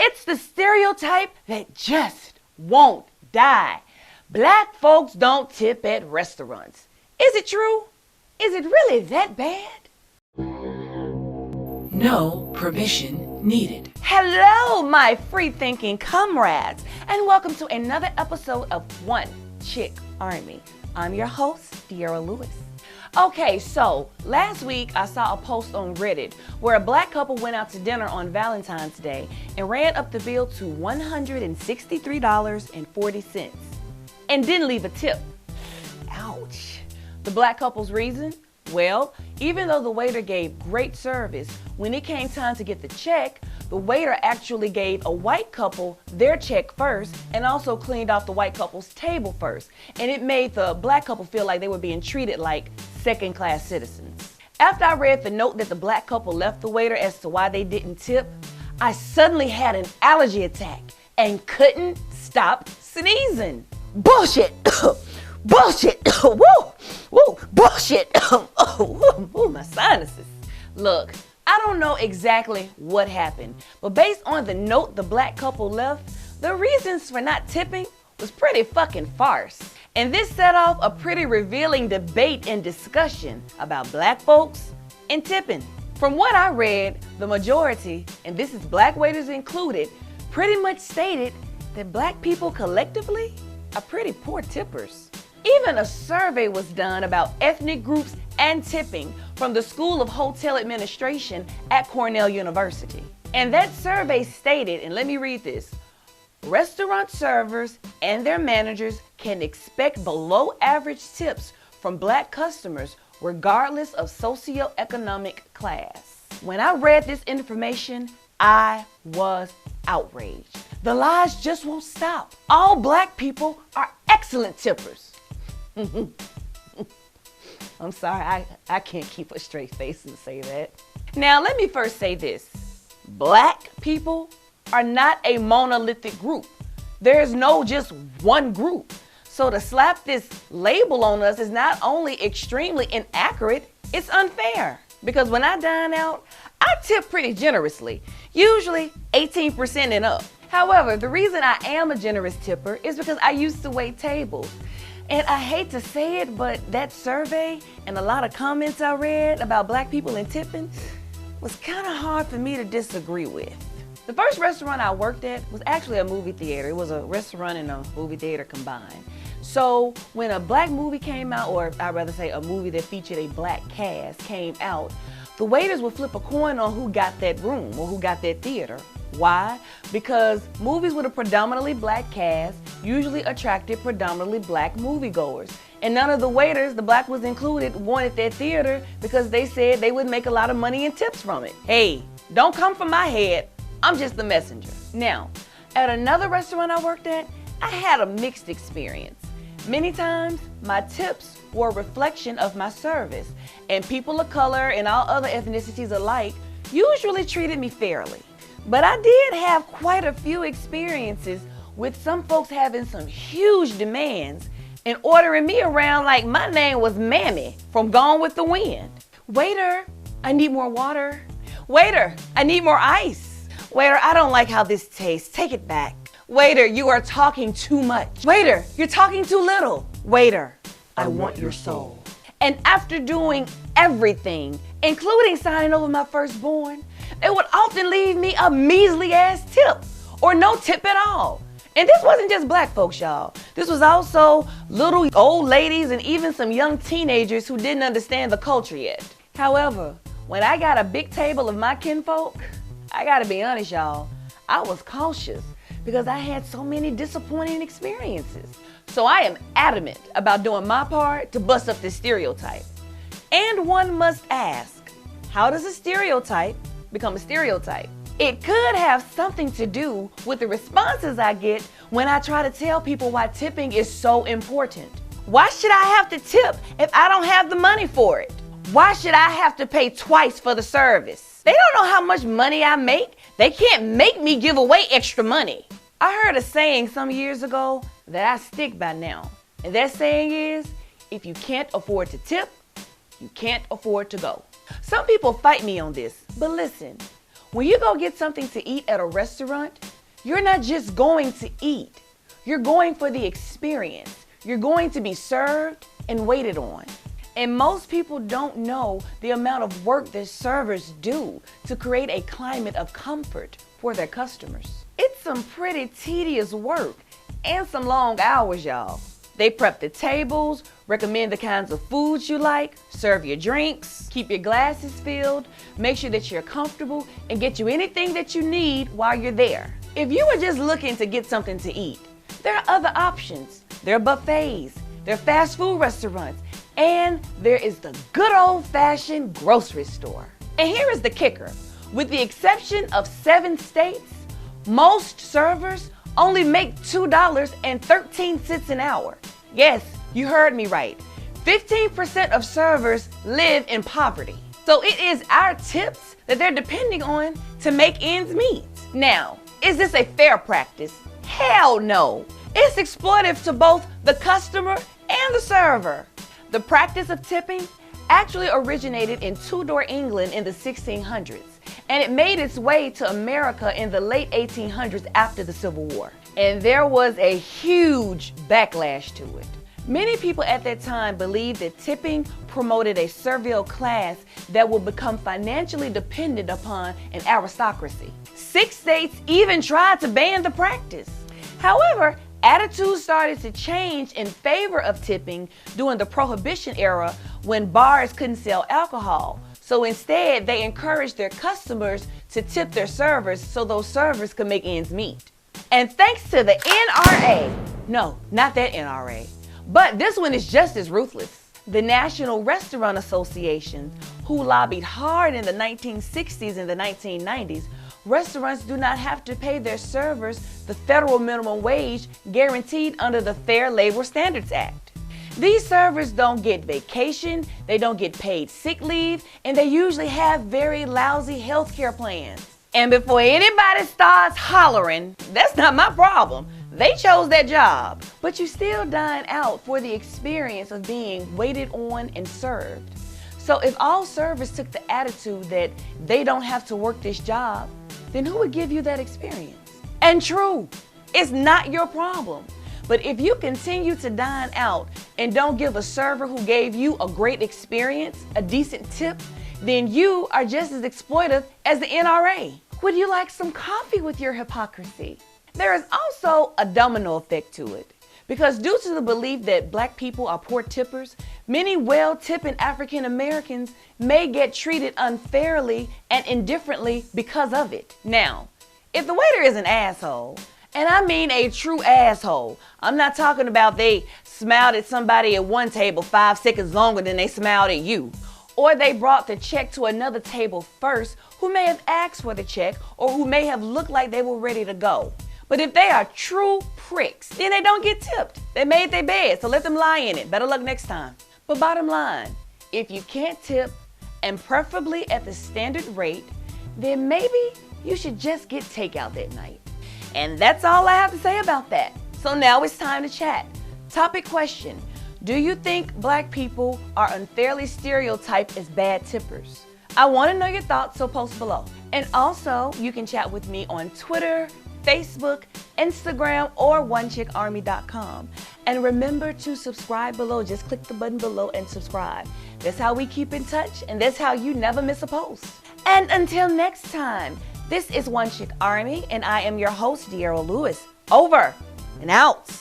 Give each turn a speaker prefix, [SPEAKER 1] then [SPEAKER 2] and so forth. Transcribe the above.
[SPEAKER 1] It's the stereotype that just won't die. Black folks don't tip at restaurants. Is it true? Is it really that bad?
[SPEAKER 2] No permission needed.
[SPEAKER 1] Hello, my free-thinking comrades, and welcome to another episode of One Chick Army. I'm your host, De'Ara Lewis. Okay, so last week I saw a post on Reddit where a black couple went out to dinner on Valentine's Day and ran up the bill to $163.40 and didn't leave a tip. Ouch. The black couple's reason? Well, even though the waiter gave great service, when it came time to get the check, the waiter actually gave a white couple their check first and also cleaned off the white couple's table first. And it made the black couple feel like they were being treated like second-class citizens. After I read the note that the black couple left the waiter as to why they didn't tip, I suddenly had an allergy attack and couldn't stop sneezing. Bullshit! Bullshit! Woo! Woo! Bullshit! Oh, my sinuses. Look, I don't know exactly what happened, but based on the note the black couple left, the reasons for not tipping was pretty fucking farce. And this set off a pretty revealing debate and discussion about black folks and tipping. From what I read, the majority, and this is black waiters included, pretty much stated that black people collectively are pretty poor tippers. Even a survey was done about ethnic groups and tipping from the School of Hotel Administration at Cornell University. And that survey stated, and let me read this, restaurant servers and their managers can expect below average tips from black customers regardless of socioeconomic class. When I read this information, I was outraged. The lies just won't stop. All black people are excellent tippers. I'm sorry, I can't keep a straight face and say that. Now, let me first say this. Black people are not a monolithic group. There's no just one group. So to slap this label on us is not only extremely inaccurate, it's unfair. Because when I dine out, I tip pretty generously, usually 18% and up. However, the reason I am a generous tipper is because I used to wait tables. And I hate to say it, but that survey and a lot of comments I read about black people and tipping was kind of hard for me to disagree with. The first restaurant I worked at was actually a movie theater. It was a restaurant and a movie theater combined. So when a black movie came out, or I'd rather say a movie that featured a black cast came out, the waiters would flip a coin on who got that room or who got that theater. Why? Because movies with a predominantly black cast usually attracted predominantly black moviegoers. And none of the waiters, the black ones included, wanted that theater because they said they would make a lot of money in tips from it. Hey, don't come from my head. I'm just the messenger. Now, at another restaurant I worked at, I had a mixed experience. Many times, my tips were a reflection of my service, and people of color and all other ethnicities alike usually treated me fairly. But I did have quite a few experiences with some folks having some huge demands and ordering me around like my name was Mammy from Gone with the Wind. Waiter, I need more water. Waiter, I need more ice. Waiter, I don't like how this tastes. Take it back. Waiter, you are talking too much. Waiter, you're talking too little. Waiter, I want your soul. And after doing everything, including signing over my firstborn, they would often leave me a measly ass tip or no tip at all. And this wasn't just black folks, y'all. This was also little old ladies and even some young teenagers who didn't understand the culture yet. However, when I got a big table of my kinfolk, I gotta be honest, y'all, I was cautious because I had so many disappointing experiences. So I am adamant about doing my part to bust up this stereotype. And one must ask, how does a stereotype become a stereotype? It could have something to do with the responses I get when I try to tell people why tipping is so important. Why should I have to tip if I don't have the money for it? Why should I have to pay twice for the service? They don't know how much money I make. They can't make me give away extra money. I heard a saying some years ago that I stick by now. And that saying is, if you can't afford to tip, you can't afford to go. Some people fight me on this, but listen, When you go get something to eat at a restaurant, you're not just going to eat. You're going for the experience. You're going to be served and waited on. And most people don't know the amount of work that servers do to create a climate of comfort for their customers. It's some pretty tedious work and some long hours, y'all. They prep the tables, recommend the kinds of foods you like, serve your drinks, keep your glasses filled, make sure that you're comfortable, and get you anything that you need while you're there. If you were just looking to get something to eat, there are other options. There are buffets, there are fast food restaurants, and there is the good old-fashioned grocery store. And here is the kicker. With the exception of 7 states, most servers only make $2.13 an hour. Yes, you heard me right. 15% of servers live in poverty. So it is our tips that they're depending on to make ends meet. Now, is this a fair practice? Hell no. It's exploitive to both the customer and the server. The practice of tipping actually originated in Tudor England in the 1600s, and it made its way to America in the late 1800s after the Civil War. And there was a huge backlash to it. Many people at that time believed that tipping promoted a servile class that would become financially dependent upon an aristocracy. 6 states even tried to ban the practice. However, attitudes started to change in favor of tipping during the Prohibition era when bars couldn't sell alcohol. So instead, they encouraged their customers to tip their servers so those servers could make ends meet. And thanks to the NRA, no, not that NRA, but this one is just as ruthless, the National Restaurant Association, who lobbied hard in the 1960s and the 1990s, restaurants do not have to pay their servers the federal minimum wage guaranteed under the Fair Labor Standards Act. These servers don't get vacation, they don't get paid sick leave, and they usually have very lousy health care plans. And before anybody starts hollering, that's not my problem. They chose that job. But you still dine out for the experience of being waited on and served. So if all servers took the attitude that they don't have to work this job, then who would give you that experience? And true, it's not your problem. But if you continue to dine out and don't give a server who gave you a great experience a decent tip, then you are just as exploitive as the NRA. Would you like some coffee with your hypocrisy? There is also a domino effect to it. Because due to the belief that Black people are poor tippers, many well-tipping African Americans may get treated unfairly and indifferently because of it. Now, if the waiter is an asshole, and I mean a true asshole, I'm not talking about they smiled at somebody at one table 5 seconds longer than they smiled at you, or they brought the check to another table first who may have asked for the check or who may have looked like they were ready to go. But if they are true pricks, then they don't get tipped. They made their bed, so let them lie in it. Better luck next time. But bottom line, if you can't tip, and preferably at the standard rate, then maybe you should just get takeout that night. And that's all I have to say about that. So now it's time to chat. Topic question: do you think Black people are unfairly stereotyped as bad tippers? I want to know your thoughts, so post below. And also, you can chat with me on Twitter, Facebook, Instagram, or onechickarmy.com. And remember to subscribe below. Just click the button below and subscribe. That's how we keep in touch, and that's how you never miss a post. And until next time, this is One Chick Army, and I am your host, De'Ara Lewis. Over and out.